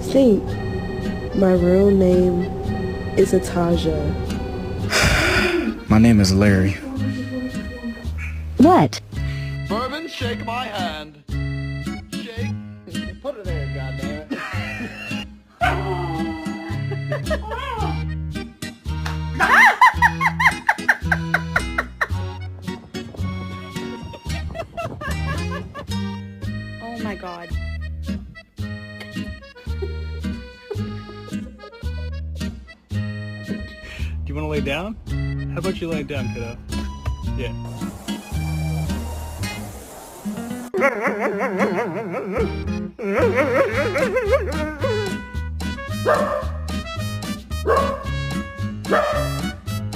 think my real name is Ataja. My name is Larry. What? Bourbon, shake my hand. Shake. Put it there, goddammit. Oh my god. Do you want to lay down? How about you lay down, kiddo? Yeah.